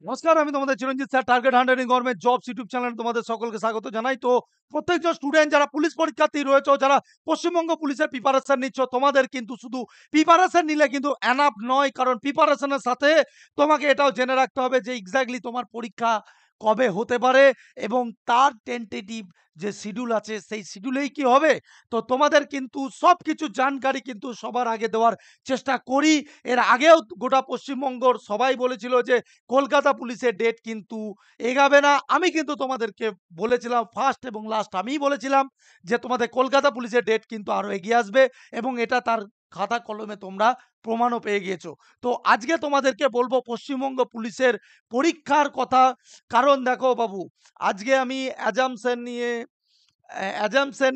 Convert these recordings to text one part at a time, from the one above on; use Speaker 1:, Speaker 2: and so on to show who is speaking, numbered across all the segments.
Speaker 1: নমস্কার, আমি তোমাদের Chiranjit sir. Target hunting government jobs YouTube চ্যানেলে তোমাদের সকলকে স্বাগত জানাই। তো প্রত্যেকজন স্টুডেন্ট যারা পুলিশ পরীক্ষার্থী রয়েছে, যারা পশ্চিমবঙ্গ পুলিশের প্রিপারেশন নিচ্ছ, তোমাদের কিন্তু শুধু প্রিপারেশন নিলে কিন্তু এনাফ নয়। কারণ প্রিপারেশনের সাথে তোমাকে এটাও জেনে রাখতে হবে যে এক্স্যাক্টলি তোমার পরীক্ষা কবে হতে পারে এবং তার টেন্টেটিভ যে শিডিউল আছে সেই শিডিউলেই কি হবে। তো তোমাদের কিন্তু সবকিছু জানকারি কিন্তু সবার আগে দেওয়ার চেষ্টা করি। এর আগেও গোটা পশ্চিমবঙ্গর সবাই বলেছিল যে কলকাতা পুলিশের ডেট কিন্তু এগাবে না। আমি কিন্তু তোমাদেরকে বলেছিলাম, ফার্স্ট এবং লাস্ট আমিই বলেছিলাম যে তোমাদের কলকাতা পুলিশের ডেট কিন্তু আরো এগিয়ে আসবে এবং এটা তার খাতা কলমে তোমরা প্রমাণও পেয়ে গিয়েছো। তো আজকে তোমাদেরকে বলবো পশ্চিমবঙ্গ পুলিশের পরীক্ষার কথা। কারণ দেখো বাবু, আজকে আমি অ্যাজাম্পশন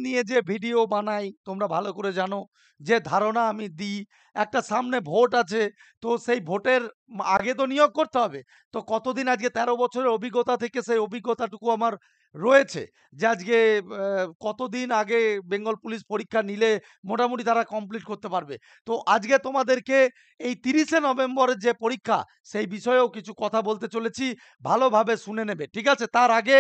Speaker 1: নিয়ে যে ভিডিও বানাই তোমরা ভালো করে জানো, যে ধারণা আমি দিই, একটা সামনে ভোট আছে। তো সেই ভোটের আগে তো নিয়োগ করতে হবে। তো কতদিন, আজকে ১৩ বছরের অভিজ্ঞতা থেকে সেই অভিজ্ঞতাটুকু আমার রয়েছে যে আজকে কতদিন আগে বেঙ্গল পুলিশ পরীক্ষা নিলে মোটামুটি তারা কমপ্লিট করতে পারবে। তো আজকে তোমাদেরকে এই ৩০শে নভেম্বরের যে পরীক্ষা সেই বিষয়েও কিছু কথা বলতে চলেছি, ভালোভাবে শুনে নেবে, ঠিক আছে? তার আগে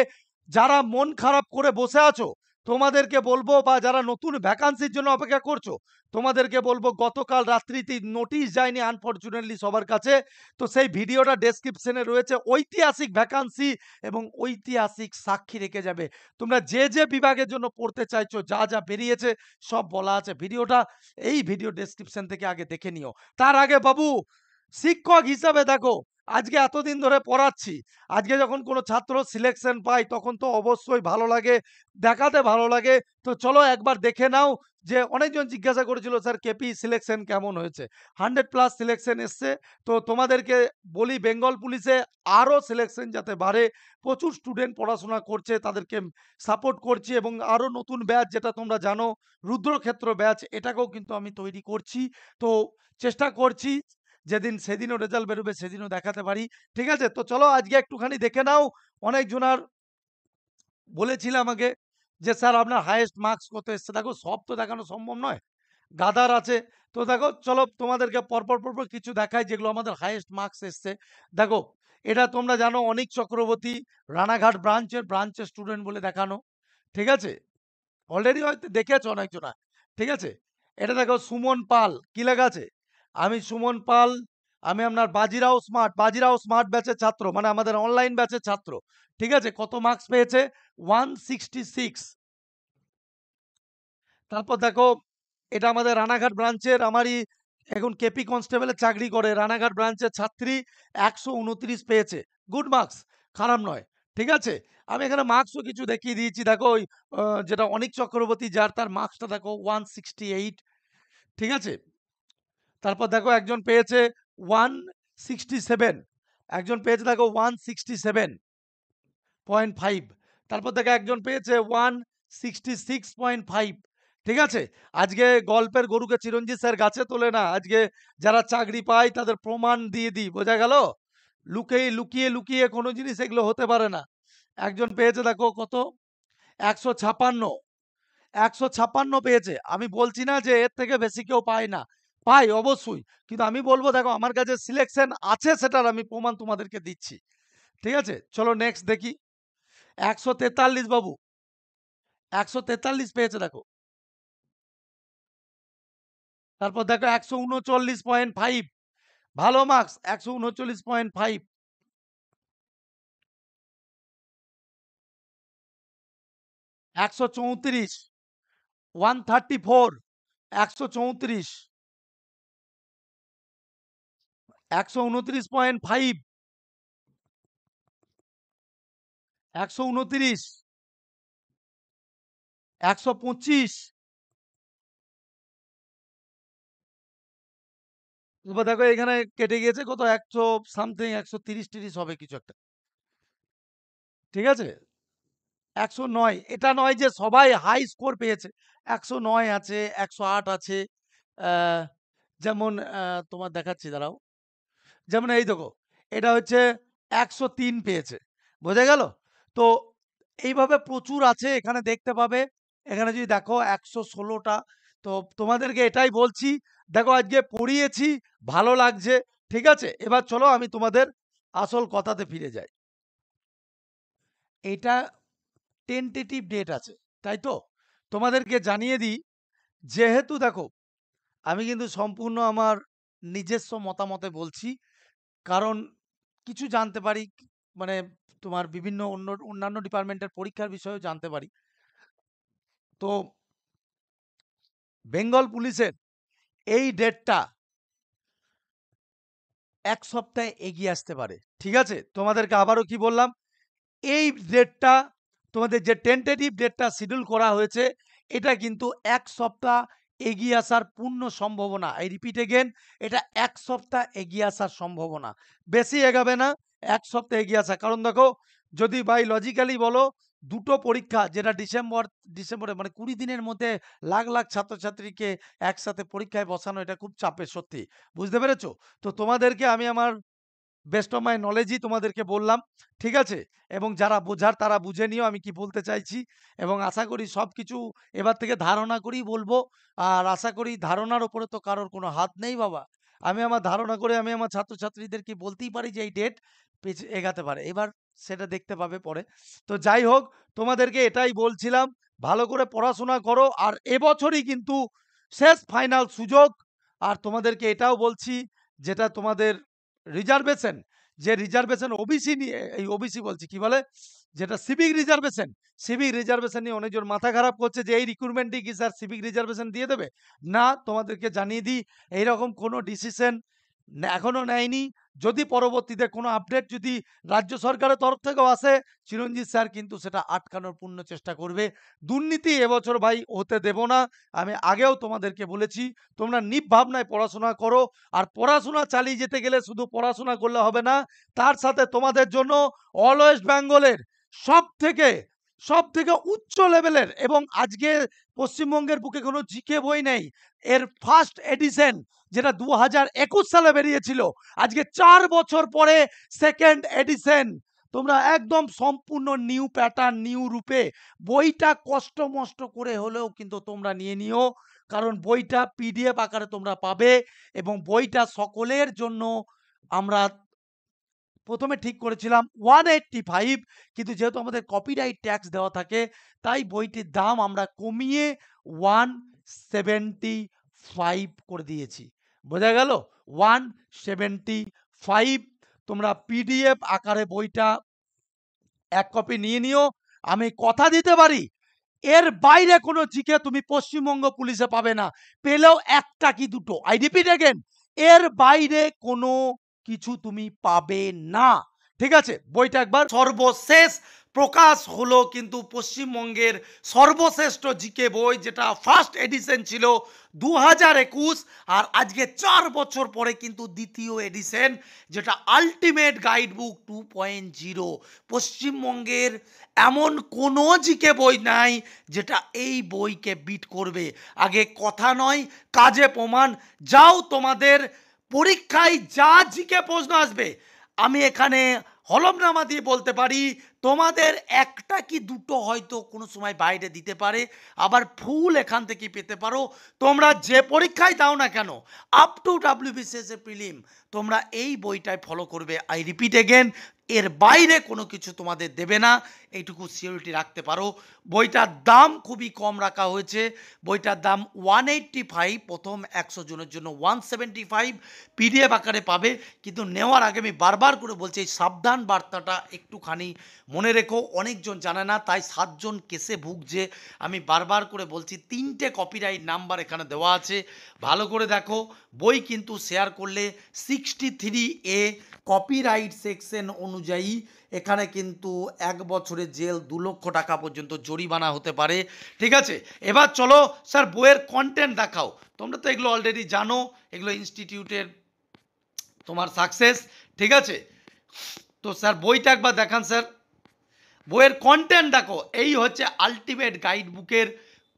Speaker 1: যারা মন খারাপ করে বসে আছো তোমাদেরকে বলবো, বা যারা নতুন ভ্যাকান্সির জন্য অপেক্ষা করছো তোমাদেরকে বলবো, গতকাল রাত্রিতে নোটিশ যায়নি আনফরচুনেটলি সবার কাছে। তো সেই ভিডিওটা ডেসক্রিপশনে রয়েছে। ঐতিহাসিক ভ্যাকান্সি এবং ঐতিহাসিক সাক্ষী রেখে যাবে। তোমরা যে যে বিভাগের জন্য পড়তে চাইছো, যা যা বেরিয়েছে সব বলা আছে। ভিডিওটা, এই ভিডিও ডেসক্রিপশন থেকে আগে দেখে নিও। তার আগে বাবু, শিক্ষক হিসাবে দেখো, আজকে এতদিন ধরে পড়াচ্ছি। আজকে যখন কোনো ছাত্র সিলেকশন পায় তখন তো অবশ্যই ভালো লাগে, দেখাতে ভালো লাগে। তো চলো একবার দেখে নাও। যে অনেকজন জিজ্ঞাসা করেছিল, স্যার কেপি সিলেকশন কেমন হয়েছে? 100+ সিলেকশন এসছে। তো তোমাদেরকে বলি, বেঙ্গল পুলিশে আরও সিলেকশন যাতে বাড়ে। প্রচুর স্টুডেন্ট পড়াশোনা করছে, তাদেরকে সাপোর্ট করছি এবং আরও নতুন ব্যাচ, যেটা তোমরা জানো রুদ্রক্ষেত্র ব্যাচ, এটাকেও কিন্তু আমি তৈরি করছি। তো চেষ্টা করছি যেদিন সেদিনও রেজাল্ট বেরোবে সেদিনও দেখাতে পারি। ঠিক আছে? তো চলো আজকে একটুখানি দেখে নাও। অনেকজনার বলেছিল আমাকে যে, "স্যার আপনার হাইয়েস্ট মার্কস কত এসছে?" দেখো, সব তো দেখানো সম্ভব নয়। গাদার আছে। তো দেখো, চলো তোমাদেরকে পরপর কিছু দেখাই যেগুলো আমাদের হাইয়েস্ট মার্কস এসছে। দেখো, এটা তোমরা জানো অনিক চক্রবর্তী, রানাঘাট ব্রাঞ্চের স্টুডেন্ট বলে দেখানো। ঠিক আছে? অলরেডি হয়তো দেখেছো অনেকজনা। ঠিক আছে? এটা দেখো সুমন পাল, কি লেখা আছে? আমি সুমন পাল, আমি আপনার বাজিরাও স্মার্ট ব্যাচের ছাত্র, মানে আমাদের অনলাইন ব্যাচের ছাত্র। ঠিক আছে? কত মার্কস পেয়েছে? 166। তারপর দেখো, এটা আমাদের রানাঘাট ব্রাঞ্চের, আমারই এখন কেপি কনস্টেবলের চাকরি করে, রানাঘাট ব্রাঞ্চের ছাত্রী, ১২৯ পেয়েছে। গুড মার্কস, খারাপ নয়। ঠিক আছে? আমি এখানে মার্কসও কিছু দেখিয়ে দিয়েছি। দেখো ওই যেটা অনিক চক্রবর্তী, যার তার মার্কসটা দেখো 168। ঠিক আছে? তারপর দেখো একজন পেয়েছে 167, একজন পেয়েছে দেখো 167.5। তারপর দেখো একজন পেয়েছে 166.5। ঠিক আছে? আজকে গল্পের গরুকে চিরঞ্জিত স্যার গাছে তোলে না। আজকে যারা চাকরি পায় তাদের প্রমাণ দিয়ে দিই। বোঝা গেল? লুকিয়ে কোনো জিনিস এগুলো হতে পারে না। একজন পেয়েছে দেখো কত? ১৫৬। ১৫৬ পেয়েছে। আমি বলছি না যে এর থেকে বেশি কেউ পায় না। পায় অবশ্যই। কিন্তু আমি বলব, দেখো আমার কাছে সিলেকশন আছে, সেটার আমি প্রমাণ তোমাদেরকে দিচ্ছি। ঠিক আছে? চলো নেক্সট দেখি। ১৪৩ বাবু, ১৪৩ পেয়েছে দেখো। তারপর দেখো ১৩৯.৫, ভালো মার্কস, ১৩৯.৫। ১৩৪, 134, ১৩৪, ১২৯.৫, ১২৯, ১২৫। এবার দেখো এখানে কেটে গিয়েছে কত? ১০০ সামথিং, ১৩০-৩০ হবে কিছু একটা। ঠিক আছে? ১০৯। এটা নয় যে সবাই হাই স্কোর পেয়েছে। ১০৯ আছে, ১০৮ আছে। আ যেমন তোমার দেখাচ্ছি, দাঁড়াও। যেমন এই দেখো, এটা হচ্ছে ১০৩ পেয়েছে। বোঝা গেল? তো এইভাবে প্রচুর আছে, এখানে দেখতে পাবে। এখানে যদি দেখো ১১৬ টা। তো তোমাদেরকে এটাই বলছি, দেখো আজকে পড়িয়েছি, ভালো লাগছে। ঠিক আছে? এবার চলো আমি তোমাদের আসল কথাতে ফিরে যাই। এটা টেন্টেটিভ ডেট আছে, তাই তো? তোমাদেরকে জানিয়ে দিই, যেহেতু দেখো আমি কিন্তু সম্পূর্ণ আমার নিজস্ব মতামতে বলছি। কারণ কিছু জানতে পারি, মানে তোমার বিভিন্ন অন্যান্য ডিপার্টমেন্টের পরীক্ষার বিষয়েও জানতে পারি। তো বেঙ্গল পুলিশের এই ডেটটা ১ সপ্তাহে এগিয়ে আসতে পারে। ঠিক আছে? তোমাদেরকে আবারও কি বললাম? এই ডেটটা, তোমাদের যে টেন্টেটিভ ডেটটা শিডিউল করা হয়েছে, এটা কিন্তু ১ সপ্তাহ এগিয়ে আসার পূর্ণ সম্ভাবনা। I repeat again, এটা ১ সপ্তাহ এগিয়ে আসার সম্ভাবনা। বেশি এগাবে না, ১ সপ্তাহ এগিয়ে আসা। কারণ দেখো, যদি বাই লজিক্যালি বলো, দুটো পরীক্ষা যেটা ডিসেম্বরে মানে ২০ দিনের মধ্যে লাখ, লাখ ছাত্রছাত্রীকে একসাথে পরীক্ষায় বসানো, এটা খুব চাপের সত্যি। বুঝতে পেরেছো? তো তোমাদেরকে আমি আমার বেস্ট অফ মাই নলেজই তোমাদেরকে বললাম। ঠিক আছে? এবং যারা বোঝার তারা বুঝে নিও আমি কি বলতে চাইছি। এবং আশা করি সবকিছু এবার থেকে ধারণা করেই বলবো। আর আশা করি ধারণার উপরে তো কারোর কোনো হাত নেই বাবা। আমি আমার ধারণা করে আমি আমার ছাত্রছাত্রীদেরকে বলতেই পারি যে এই ডেট এগাতে পারে। এবার সেটা দেখতে পাবে পরে। তো যাই হোক, তোমাদেরকে এটাই বলছিলাম, ভালো করে পড়াশোনা করো। আর এবছরই কিন্তু শেষ ফাইনাল সুযোগ। আর তোমাদেরকে এটাও বলছি, যেটা তোমাদের রিজার্ভেশন, যে রিজার্ভেশন ওবিসি নিয়ে, এই ওবিসি বলছি কি বলে, যেটা সিভিক রিজার্ভেশন নিয়ে অনেকজন মাথা খারাপ করছে যে এই রিক্রুটমেন্টে কি স্যার সিভিক রিজার্ভেশন দিয়ে দেবে। না, তোমাদেরকে জানিয়ে দিই, এইরকম কোনো ডিসিশন এখনো নেয়নি। যদি পরবর্তীতে কোনো আপডেট যদি রাজ্য সরকারের তরফ থেকেও আসে, চিরঞ্জিত স্যার কিন্তু সেটা আটকানোর পূর্ণ চেষ্টা করবে। দুর্নীতি এবছর ভাই হতে দেব না। আমি আগেও তোমাদেরকে বলেছি, তোমরা নির্ভাবনায় পড়াশোনা করো। আর পড়াশোনা চালিয়ে যেতে গেলে শুধু পড়াশোনা করলে হবে না, তার সাথে তোমাদের জন্য অল ওয়েস্ট বেঙ্গলের সবথেকে সবথেকে উচ্চ লেভেলের, এবং আজকে পশ্চিমবঙ্গের বুকে কোনো জিকে বই নেই, এর ফার্স্ট এডিশন যেটা 2021 সালে বেরিয়েছিল, আজকে 4 বছর পরে সেকেন্ড এডিশন। তোমরা একদম সম্পূর্ণ নিউ প্যাটার্ন, নিউ রূপে বইটা কষ্ট মষ্ট করে হলেও কিন্তু তোমরা নিয়ে নিও। কারণ বইটা পিডিএফ আকারে তোমরা পাবে। এবং বইটা সকলের জন্য আমরা প্রথমে ঠিক করেছিলাম 185, কিন্তু যেহেতু আমাদের কপিরাইট ট্যাক্স দেওয়া থাকে, তাই বইটির দাম আমরা কমিয়ে 175 করে দিয়েছি। বোঝা গেল? 175। তোমরা পিডিএফ আকারে বইটা ১ কপি নিয়ে নিও। আমি কথা দিতে পারি, এর বাইরে কোনো জিকে তুমি পশ্চিমবঙ্গ পুলিশে পাবে না। পেলেও একটা কি দুটো। আই রিপিট এগেন, এর বাইরে কোনো কিছু তুমি পাবে না। ঠিক আছে? বইটা একবার সর্বশেষ প্রকাশ হলো কিন্তু পশ্চিমবঙ্গের সর্বশ্রেষ্ঠ জিকে বই, যেটা ফার্স্ট এডিশন ছিল 2021, আর আজকে 4 বছর পরে কিন্তু দ্বিতীয় এডিশন, যেটা আল্টিমেট গাইড বুক 2.0। পশ্চিমবঙ্গের এমন কোনো জিকে বই নাই যেটা এই বইকে বিট করবে। আগে কথা নয়, কাজে প্রমাণ। যাও, তোমাদের পরীক্ষায় যা জিকে প্রশ্ন আসবে, আমি এখানে হলফনামা দিয়ে বলতে পারি, তোমাদের একটা কি দুটো হয়তো কোনো সময় বাইরে দিতে পারে, আবার ফুল এখান থেকে পেতে পারো। তোমরা যে পরীক্ষায় দাও না কেন, আপ টু WBCS প্রিলিম, তোমরা এই বইটাই ফলো করবে। আই রিপিট এগেন, এর বাইরে কোনো কিছু তোমাদের দেবে না, এইটুকু সিওরিটি রাখতে পারো। বইটার দাম খুবই কম রাখা হয়েছে। বইটার দাম 185, প্রথম 100 জনের জন্য 175 পিডিএফ আকারে পাবে। কিন্তু নেওয়ার আগে আমি বারবার করে বলছি, এই সাবধান বার্তাটা একটুখানি মনে রেখো। অনেকজন জানে না, তাই 7 জন কেসে ভুগছে। আমি বারবার করে বলছি, 3টে কপিরাইট নাম্বার এখানে দেওয়া আছে, ভালো করে দেখো। বই কিন্তু শেয়ার করলে 63A কপিরাইট সেকশন অনুযায়ী এখানে কিন্তু 1 বছরের জেল, 2 লক্ষ টাকা পর্যন্ত জরিমানা হতে পারে। ঠিক আছে? এবার চলো স্যার বইয়ের কন্টেন্ট দেখাও। তোমরা তো এগুলো অলরেডি জানো, এগুলো ইনস্টিটিউটের তোমার সাকসেস। ঠিক আছে? তো স্যার বইটা একবার দেখান স্যার। বইয়ের কন্টেন্ট দেখো, এই হচ্ছে আলটিমেট গাইড বুকের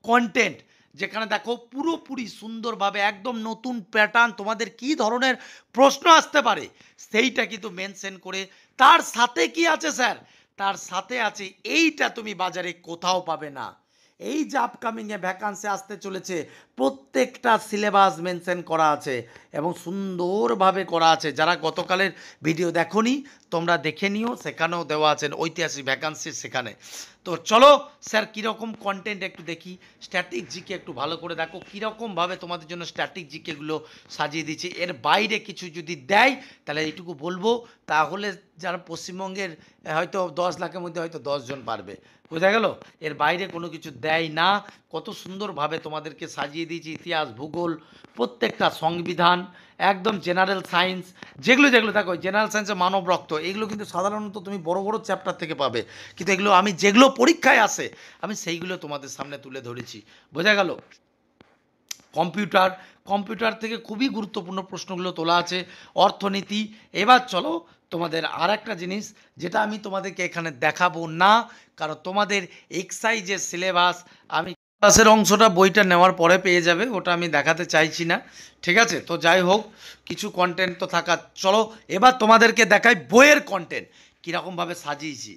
Speaker 1: কন্টেন্ট, যেখানে দেখো পুরোপুরি সুন্দরভাবে একদম নতুন প্যাটার্ন, তোমাদের কি ধরনের প্রশ্ন আসতে পারে সেইটা কিন্তু মেনশন করে। তার সাথে কি আছে স্যার? তার সাথে আছে, এইটা তুমি বাজারে কোথাও পাবে না। এই যে আপকামিংয়ে ভ্যাকান্সি আসতে চলেছে,
Speaker 2: প্রত্যেকটা সিলেবাস মেনশন করা আছে এবং সুন্দরভাবে করা আছে। যারা গতকালের ভিডিও দেখোনি তোমরা দেখে নিও, সেখানেও দেওয়া আছে ঐতিহাসিক ভ্যাকান্সি সেখানে। তো চলো স্যার কীরকম কন্টেন্ট একটু দেখি, স্ট্যাটিক জিকে একটু ভালো করে দেখো কীরকমভাবে তোমাদের জন্য স্ট্যাটিক জিকেগুলো সাজিয়ে দিচ্ছি। এর বাইরে কিছু যদি দেয় তাহলে এইটুকু বলবো, তাহলে যারা পশ্চিমবঙ্গের হয়তো 10 লাখের মধ্যে হয়তো 10 জন পারবে, বোঝা গেল। এর বাইরে কোনো কিছু দেয় না। কত সুন্দরভাবে তোমাদেরকে সাজিয়ে দিয়েছি, ইতিহাস, ভূগোল, প্রত্যেকটা সংবিধান, একদম জেনারেল সায়েন্স, যেগুলো যেগুলো দেখো জেনারেল সায়েন্সে মানব রক্ত, এগুলো কিন্তু সাধারণত তুমি বড় বড় চ্যাপ্টার থেকে পাবে, কিন্তু এগুলো আমি যেগুলো পরীক্ষায় আসে আমি সেইগুলো তোমাদের সামনে তুলে ধরেছি, বোঝা গেল। কম্পিউটার, কম্পিউটার থেকে খুবই গুরুত্বপূর্ণ প্রশ্নগুলো তোলা আছে, অর্থনীতি। এবার চলো তোমাদের আর একটা জিনিস যেটা আমি তোমাদেরকে এখানে দেখাবো না, কারণ তোমাদের এক্সাইজের সিলেবাস আমি ক্লাসের অংশটা বইটা নেওয়ার পরে পেয়ে যাবে, ওটা আমি দেখাতে চাইছি না, ঠিক আছে। তো যাই হোক, কিছু কন্টেন্ট তো থাকা। চলো এবার তোমাদেরকে দেখাই বইয়ের কন্টেন্ট কীরকমভাবে সাজিয়েছি।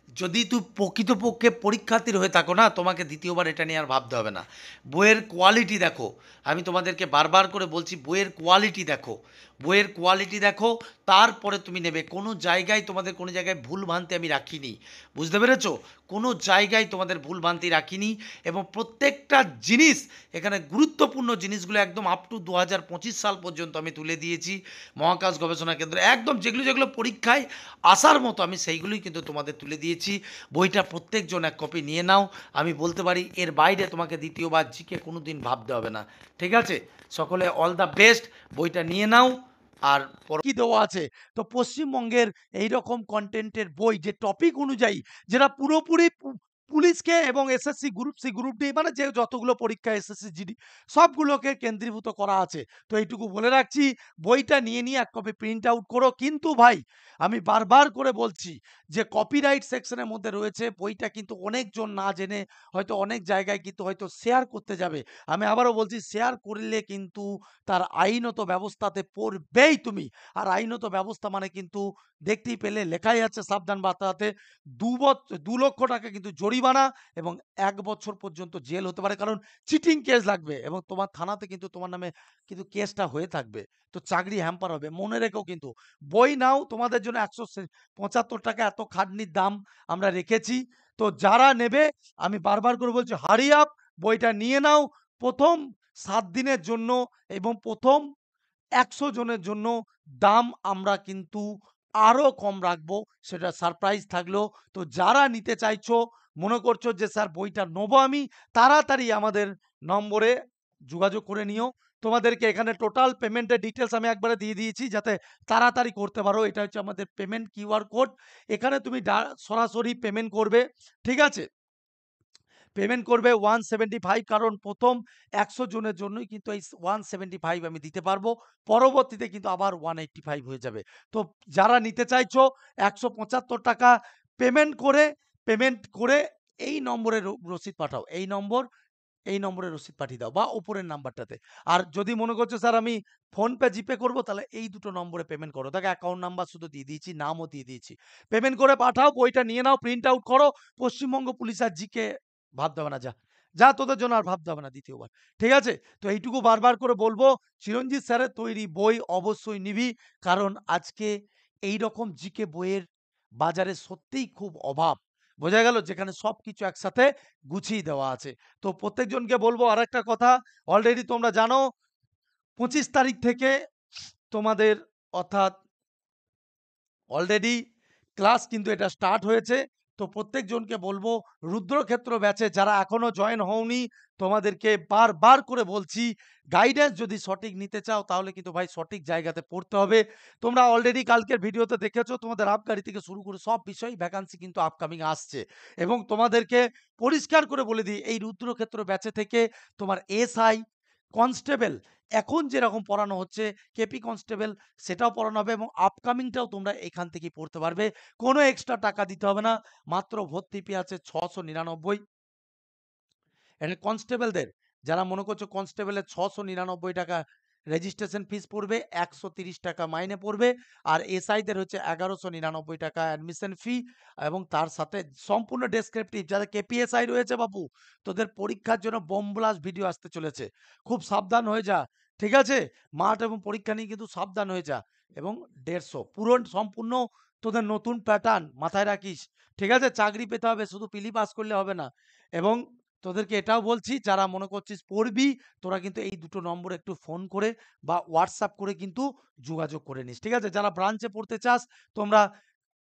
Speaker 2: যদি তুই প্রকৃতপক্ষে পরীক্ষার্থীর হয়ে থাকো না, তোমাকে দ্বিতীয়বার এটা নিয়ে আর ভাবতে হবে না। বইয়ের কোয়ালিটি দেখো, আমি তোমাদেরকে বারবার করে বলছি বইয়ের কোয়ালিটি দেখো, বইয়ের কোয়ালিটি দেখো, তারপরে তুমি নেবে। কোনো জায়গায় তোমাদের কোনো জায়গায় ভুল ভ্রান্তি আমি রাখিনি, বুঝতে পেরেছো? কোনো জায়গায় তোমাদের ভুল ভ্রান্তি রাখিনি, এবং প্রত্যেকটা জিনিস এখানে গুরুত্বপূর্ণ জিনিসগুলো একদম আপ টু 2025 সাল পর্যন্ত আমি তুলে দিয়েছি। মহাকাশ গবেষণা কেন্দ্র একদম যেগুলো যেগুলো পরীক্ষায় আসার মতো আমি সেইগুলোই কিন্তু তোমাদের তুলে দিয়েছি। বইটা প্রত্যেকজন এক কপি নিয়ে নাও। আমি বলতে পারি এর বাইরে তোমাকে দ্বিতীয়বার জিকে কোনো দিন ভাবতে হবে না, ঠিক আছে। সকলে অল দ্য বেস্ট, বইটা নিয়ে নাও। আর
Speaker 1: কি দেওয়া আছে? তো পশ্চিমবঙ্গের এইরকম কনটেন্টের বই যে টপিক অনুযায়ী যেটা পুরোপুরি পুলিশকে এবং SSC group C, group D মানে যে যতগুলো পরীক্ষা এসএসসি, জিডি সবগুলোকে কেন্দ্রীভূত করা আছে। তো এইটুকু বলে রাখছি, বইটা নিয়ে এক কপি প্রিন্ট আউট করো। কিন্তু ভাই আমি বারবার করে বলছি যে কপিরাইট সেকশনের মধ্যে রয়েছে, বইটা কিন্তু অনেকজন না জেনে হয়তো অনেক জায়গায় কিন্তু হয়তো শেয়ার করতে যাবে। আমি আবারও বলছি, শেয়ার করলে কিন্তু তার আইনত ব্যবস্থাতে পড়বেই তুমি। আর আইনত ব্যবস্থা মানে কিন্তু দেখতেই পেলে লেখাই আছে সাবধান বার্তাতে ২ লক্ষ টাকা কিন্তু জরিমানা এবং ১ বছর পর্যন্ত জেল হতে পারে। কারণ চিটিং কেস লাগবে এবং তোমার থানাতে কিন্তু তোমার নামে কিন্তু কেসটা হয়ে থাকবে। তো চাকরি হ্যাম্পার হবে। মনে রেখো কিন্তু বই নাও, তোমাদের জন্য ৳১৭৫ এত খাটনির দাম আমরা রেখেছি। তো যারা নেবে আমি বারবার করে বলছি হারি আপ, বইটা নিয়ে নাও। ১ম ৭ দিনের জন্য এবং ১ম ১০০ জনের জন্য দাম আমরা কিন্তু আরো কম রাখবো। সেটা সারপ্রাইজ থাকলো। তো যারা নিতে চাইছো, মনে করছো যে স্যার বইটা নেবো আমি, তাড়াতাড়ি আমাদের নম্বরে যোগাযোগ করে নিও। তোমাদেরকে এখানে টোটাল পেমেন্টের ডিটেইলস আমি একবারে দিয়ে দিয়েছি যাতে তাড়াতাড়ি করতে পারো। এটা হচ্ছে আমাদের পেমেন্ট কিউআর কোড। এখানে তুমি সরাসরি পেমেন্ট করবে। ঠিক আছে? পেমেন্ট করবে 175, কারণ ১ম ১০০ জনের জন্যই কিন্তু এই 175 আমি দিতে পারবো। পরবর্তীতে কিন্তু আবার 185 হয়ে যাবে। তো যারা নিতে চাইছো ৳১৭৫ পেমেন্ট করে এই নম্বরে রসিদ পাঠাও। এই নম্বরে রসিদ পাঠিয়ে দাও বা উপরের নাম্বারটাতে। আর যদি মনে করছো স্যার আমি ফোনপে, জিপে করব, তাহলে এই দুটো নম্বরে পেমেন্ট করো। দেখো অ্যাকাউন্ট নাম্বার শুধু দিয়ে দিয়েছি, নামও দিয়ে দিয়েছি। পেমেন্ট করে পাঠাও, বইটা নিয়ে নাও, প্রিন্ট আউট করো। পশ্চিমবঙ্গ পুলিশ আর জিকে ভাবতে হবে না, যা। যা তোদের জন্য আর ভাবতে হবে না দ্বিতীয়বার। ঠিক আছে? তো এইটুকু বারবার করে বলবো, চিরঞ্জিত স্যারের তৈরি বই অবশ্যই নিবি। কারণ আজকে এইরকম জিকে বইয়ের বাজারে সত্যিই খুব অভাব। বোঝা গেল? যেখানে সবকিছু একসাথে গুছিয়ে দেওয়া আছে। তো প্রত্যেকজনকে বলবো আরেকটা কথা, অলরেডি তোমরা জানো ২৫ তারিখ থেকে তোমাদের, অর্থাৎ অলরেডি ক্লাস কিন্তু এটা স্টার্ট হয়েছে। তো প্রত্যেকজনকে বলবো রুদ্রক্ষেত্র ব্যাচে যারা এখনো জয়েন হওনি, তোমাদেরকে বারবার করে বলছি গাইডেন্স যদি সঠিক নিতে চাও তাহলে কিন্তু ভাই সঠিক জায়গাতে পড়তে হবে। তোমরা অলরেডি কালকের ভিডিওতে দেখেছো তোমাদের আবগারি থেকে শুরু করে সব বিষয় ভ্যাকান্সি কিন্তু আপকামিং আসছে। এবং তোমাদেরকে পরিষ্কার করে বলে দিই, এই রুদ্রক্ষেত্র ব্যাচে থেকে তোমার এসআই, কনস্টেবল এখন যেরকম পড়ানো হচ্ছে, কেপি কনস্টেবল সেটাও পড়ানো হবে এবং আপকামিংটাও তোমরা এখান থেকেই পড়তে পারবে। কোনো এক্সট্রা টাকা দিতে হবে না। মাত্র ভর্তি ফি আছে ৬৯৯। এটা কনস্টেবলদের, যারা মনে করছো কনস্টেবলের ৳৬৯৯ রেজিস্ট্রেশন ফিস পড়বে ১৩০ টাকা মাইনে পড়বে। আর এসআইদের হচ্ছে ১১৯৯ টাকা অ্যাডমিশন ফি এবং তার সাথে সম্পূর্ণ ডেসক্রিপটিভ যাদের কেপিএসআই রয়েছে বাপু, তোদের পরীক্ষার জন্য বোম ব্লাস্ট ভিডিও আসতে চলেছে। খুব সাবধান হয়ে যা। ঠিক আছে? মাঠ এবং পরীক্ষা নিয়ে কিন্তু সাবধান হয়ে যা। এবং ১৫০ পুরো সম্পূর্ণ তোদের নতুন প্যাটার্ন মাথায় রাখিস। ঠিক আছে? চাকরি পেতে হবে শুধু প্রিলি পাস করলে হবে না। এবং তোদেরকে এটাও বলছি যারা মনে করছিস পড়বি, তোরা কিন্তু এই দুটো নম্বরে একটু ফোন করে বা WhatsApp করে কিন্তু যোগাযোগ করে নিস। ঠিক আছে? যারা ব্রাঞ্চে পড়তে চাস তোমরা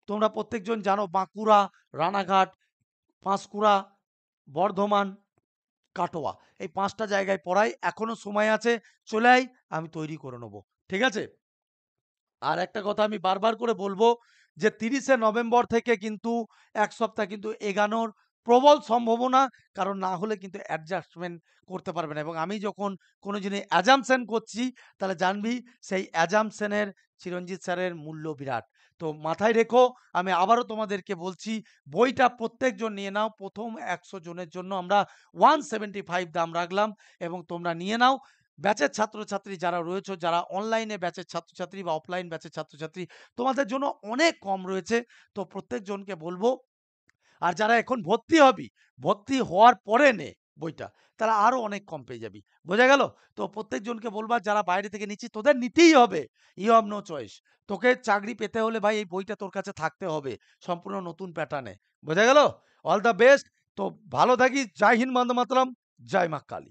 Speaker 1: তোমরা প্রত্যেকজন জানো বাঁকুড়া, রানাঘাট, পাঁশকুড়া, বর্ধমান, কাটোয়া এই ৫ টা জায়গায় পড়াই। এখনো সময় আছে। চলে আয়, আমি তৈরি করে নেব। ঠিক আছে? আর একটা কথা আমি বারবার করে বলবো যে ৩০শে নভেম্বর থেকে কিন্তু ১ সপ্তাহ কিন্তু এগানোর প্রবল সম্ভাবনা। কারণ না হলে কিন্তু অ্যাডজাস্টমেন্ট করতে পারবে না। এবং আমি যখন কোনো জিনিস অ্যাজাম্পশন করছি তাহলে জানবি সেই অ্যাজাম্পশনের চিরঞ্জিত স্যারের মূল্য বিরাট। তো মাথায় রেখো, আমি আবারও তোমাদেরকে বলছি বইটা প্রত্যেকজন নিয়ে নাও। ১ম ১০০ জনের জন্য আমরা 175 দাম রাখলাম এবং তোমরা নিয়ে নাও। ব্যাচের ছাত্রছাত্রী যারা রয়েছে, যারা অনলাইনে ব্যাচের ছাত্রছাত্রী বা অফলাইন ব্যাচের ছাত্রছাত্রী, তোমাদের জন্য অনেক কম রয়েছে। তো প্রত্যেকজনকে বলবো, আর যারা এখন ভর্তি হবি, ভর্তি হওয়ার পরে নে বইটা, তারা আরো অনেক কম পেয়ে যাবি। বোঝা গেল? তো প্রত্যেকজনকে বলবা যারা বাইরে থেকে নিচ্ছিস তোদের নিতেই হবে। You have no choice. তোকে চাকরি পেতে হলে ভাই এই বইটা তোর কাছে থাকতে হবে। সম্পূর্ণ নতুন প্যাটার্নে। বোঝা গেল? All the best. তো ভালো থাকিস। জয় হিন্দ, বন্দে মাতরম। জয় মা কালী।